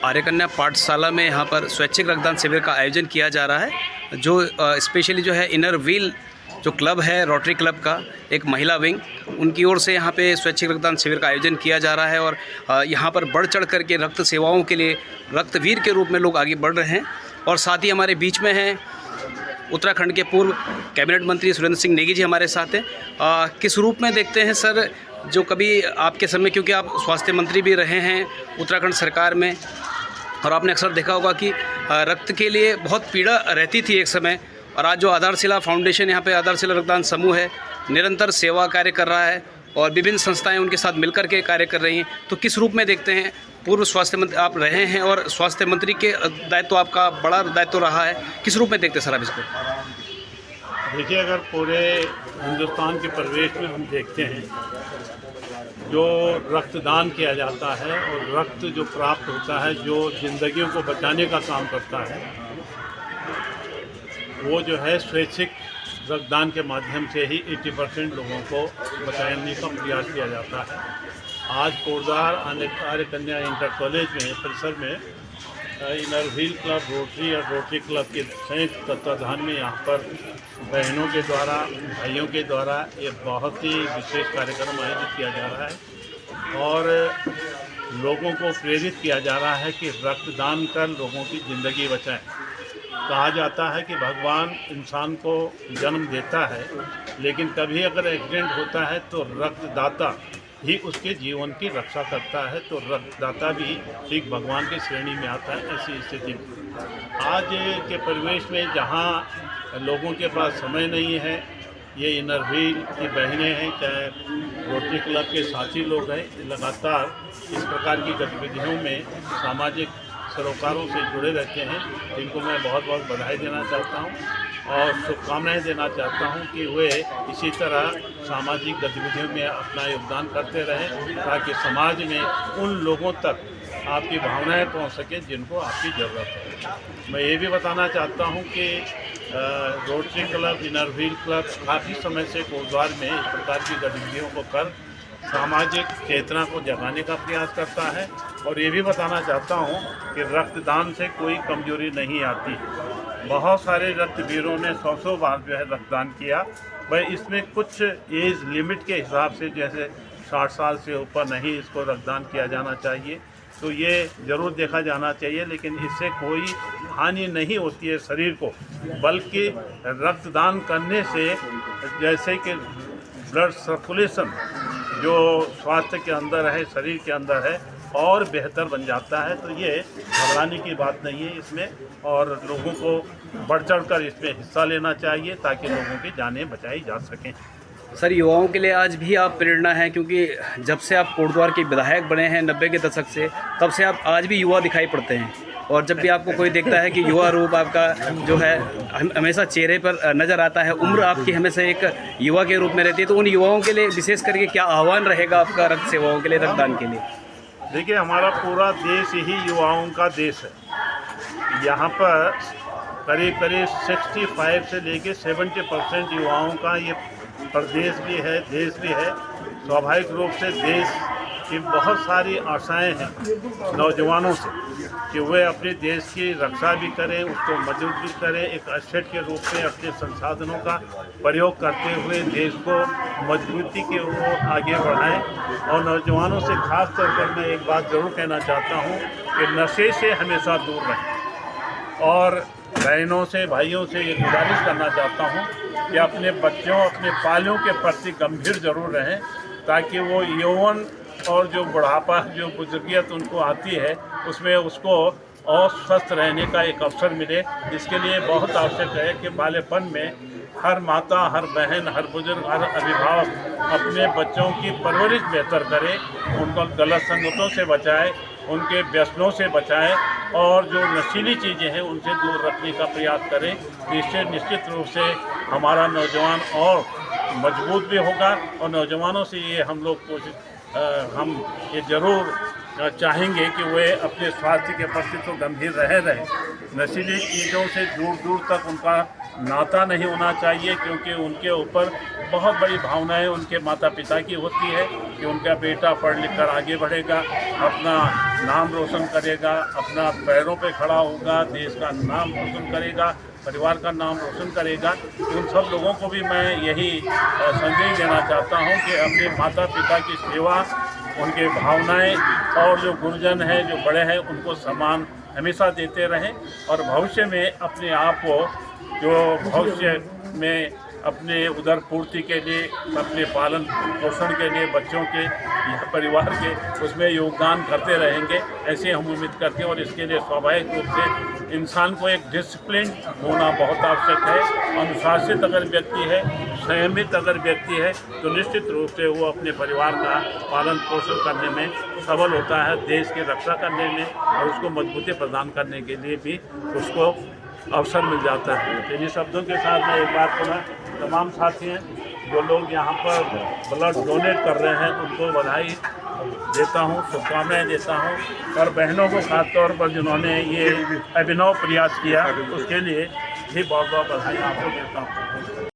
आर्यकन्या पाठशाला में यहाँ पर स्वैच्छिक रक्तदान शिविर का आयोजन किया जा रहा है, जो स्पेशली जो है इनर व्हील जो क्लब है रोटरी क्लब का एक महिला विंग, उनकी ओर से यहाँ पे स्वैच्छिक रक्तदान शिविर का आयोजन किया जा रहा है। और यहाँ पर बढ़ चढ़ करके रक्त सेवाओं के लिए रक्तवीर के रूप में लोग आगे बढ़ रहे हैं। और साथ ही हमारे बीच में हैं उत्तराखंड के पूर्व कैबिनेट मंत्री सुरेंद्र सिंह नेगी जी हमारे साथ हैं। किस रूप में देखते हैं सर, जो कभी आपके समय, क्योंकि आप स्वास्थ्य मंत्री भी रहे हैं उत्तराखंड सरकार में, और आपने अक्सर देखा होगा कि रक्त के लिए बहुत पीड़ा रहती थी एक समय, और आज जो आधारशिला फाउंडेशन यहाँ पे आधारशिला रक्तदान समूह है निरंतर सेवा कार्य कर रहा है और विभिन्न संस्थाएं उनके साथ मिलकर के कार्य कर रही हैं। तो किस रूप में देखते हैं, पूर्व स्वास्थ्य मंत्री आप रहे हैं और स्वास्थ्य मंत्री के दायित्व आपका बड़ा दायित्व रहा है, किस रूप में देखते हैं सर आप इसको? देखिए, अगर पूरे हिंदुस्तान के परिवेश में हम देखते हैं, जो रक्तदान किया जाता है और रक्त जो प्राप्त होता है, जो जिंदगियों को बचाने का काम करता है, वो जो है स्वैच्छिक रक्तदान के माध्यम से ही 80% लोगों को बचाने का प्रयास किया जाता है। आज कोटद्वार आर्यकन्या इंटर कॉलेज में परिसर में इनर व्हील क्लब रोटरी और रोटरी क्लब के संयुक्त तत्वाधान में यहाँ पर बहनों के द्वारा, भाइयों के द्वारा ये बहुत ही विशेष कार्यक्रम आयोजित किया जा रहा है और लोगों को प्रेरित किया जा रहा है कि रक्तदान कर लोगों की ज़िंदगी बचाएं। कहा जाता है कि भगवान इंसान को जन्म देता है, लेकिन कभी अगर एक्सीडेंट होता है तो रक्तदाता ही उसके जीवन की रक्षा करता है। तो रक्तदाता भी ठीक भगवान की श्रेणी में आता है। ऐसी स्थिति में आज के परिवेश में जहाँ लोगों के पास समय नहीं है, ये इनर व्हील की बहनें हैं, चाहे रोटरी क्लब के साथी लोग हैं, लगातार इस प्रकार की गतिविधियों में सामाजिक सरोकारों से जुड़े रहते हैं, जिनको मैं बहुत बहुत बधाई देना चाहता हूं और शुभकामनाएं देना चाहता हूं कि वे इसी तरह सामाजिक गतिविधियों में अपना योगदान करते रहें, ताकि समाज में उन लोगों तक आपकी भावनाएं पहुंच सकें जिनको आपकी ज़रूरत है। मैं ये भी बताना चाहता हूं कि rotary club, inner wheel club काफ़ी समय से कोटद्वार में इस प्रकार की गतिविधियों को कर सामाजिक चेतना को जगाने का प्रयास करता है। और ये भी बताना चाहता हूँ कि रक्तदान से कोई कमजोरी नहीं आती। बहुत सारे रक्तवीरों ने 100 बार जो है रक्तदान किया। भाई इसमें कुछ एज लिमिट के हिसाब से, जैसे 60 साल से ऊपर नहीं इसको रक्तदान किया जाना चाहिए, तो ये ज़रूर देखा जाना चाहिए। लेकिन इससे कोई हानि नहीं होती है शरीर को, बल्कि रक्तदान करने से जैसे कि ब्लड सर्कुलेशन जो स्वास्थ्य के अंदर है, शरीर के अंदर है, और बेहतर बन जाता है। तो ये घबराने की बात नहीं है इसमें, और लोगों को बढ़ चढ़ कर इसमें हिस्सा लेना चाहिए ताकि लोगों की जानें बचाई जा सकें। सर, युवाओं के लिए आज भी आप प्रेरणा हैं, क्योंकि जब से आप कोटद्वार के विधायक बने हैं 90 के दशक से, तब से आप आज भी युवा दिखाई पड़ते हैं। और जब भी आपको कोई देखता है कि युवा रूप आपका जो है हमेशा चेहरे पर नज़र आता है, उम्र आपकी हमेशा एक युवा के रूप में रहती है। तो उन युवाओं के लिए विशेष करके क्या आह्वान रहेगा आपका रक्त सेवाओं के लिए, रक्तदान के लिए? देखिए, हमारा पूरा देश ही युवाओं का देश है। यहाँ पर करीब 65 से लेके 70% युवाओं का ये प्रदेश भी है, देश भी है। स्वाभाविक रूप से देश की बहुत सारी आशाएं हैं नौजवानों से कि वे अपने देश की रक्षा भी करें, उसको मजबूत भी करें, एक एसेट के रूप में अपने संसाधनों का प्रयोग करते हुए देश को मजबूती के ओर आगे बढ़ाएं। और नौजवानों से खास तौर पर मैं एक बात ज़रूर कहना चाहता हूं कि नशे से हमेशा दूर रहें। और बहनों से, भाइयों से ये गुजारिश करना चाहता हूं कि अपने बच्चों, अपने पालियों के प्रति गंभीर ज़रूर रहें, ताकि वो यौवन और जो बुढ़ापा, जो बुजुर्गियत उनको आती है, उसमें उसको और स्वस्थ रहने का एक अवसर मिले। इसके लिए बहुत आवश्यक है कि बालेपन में हर माता, हर बहन, हर बुजुर्ग, हर अभिभावक अपने बच्चों की परवरिश बेहतर करे, उनको गलत संगतों से बचाए, उनके व्यसनों से बचाएं और जो नशीली चीज़ें हैं उनसे दूर रखने का प्रयास करें। इससे निश्चित रूप से हमारा नौजवान और मजबूत भी होगा। और नौजवानों से ये हम लोग हम ये ज़रूर चाहेंगे कि वे अपने स्वास्थ्य के प्रति तो गंभीर रहे। नशीली चीज़ों से दूर दूर तक उनका नाता नहीं होना चाहिए, क्योंकि उनके ऊपर बहुत बड़ी भावनाएं उनके माता पिता की होती है कि उनका बेटा पढ़ लिख कर आगे बढ़ेगा, अपना नाम रोशन करेगा, अपना पैरों पे खड़ा होगा, देश का नाम रोशन करेगा, परिवार का नाम रोशन करेगा। उन सब लोगों को भी मैं यही संदेश देना चाहता हूँ कि अपने माता पिता की सेवा, उनके भावनाएं और जो गुरुजन हैं, जो बड़े हैं, उनको सम्मान हमेशा देते रहें और भविष्य में अपने आप को जो भविष्य में अपने उदर पूर्ति के लिए, अपने पालन पोषण के लिए, बच्चों के या परिवार के उसमें योगदान करते रहेंगे, ऐसे हम उम्मीद करते हैं। और इसके लिए स्वाभाविक रूप से इंसान को एक डिसिप्लिन होना बहुत आवश्यक है। अनुशासित अगर व्यक्ति है, संयमित अगर व्यक्ति है, तो निश्चित रूप से वो अपने परिवार का पालन पोषण करने में सबल होता है, देश की रक्षा करने में और उसको मजबूती प्रदान करने के लिए भी उसको अवसर मिल जाता है। तो इन्हीं शब्दों के साथ मैं एक बार पुनः तमाम साथी हैं जो लोग यहाँ पर ब्लड डोनेट कर रहे हैं, उनको बधाई देता हूँ, शुभकामनाएं देता हूँ। और बहनों को खास तौर पर जिन्होंने ये अभिनव प्रयास किया, उसके लिए भी बहुत बहुत बधाई आपको देता हूँ।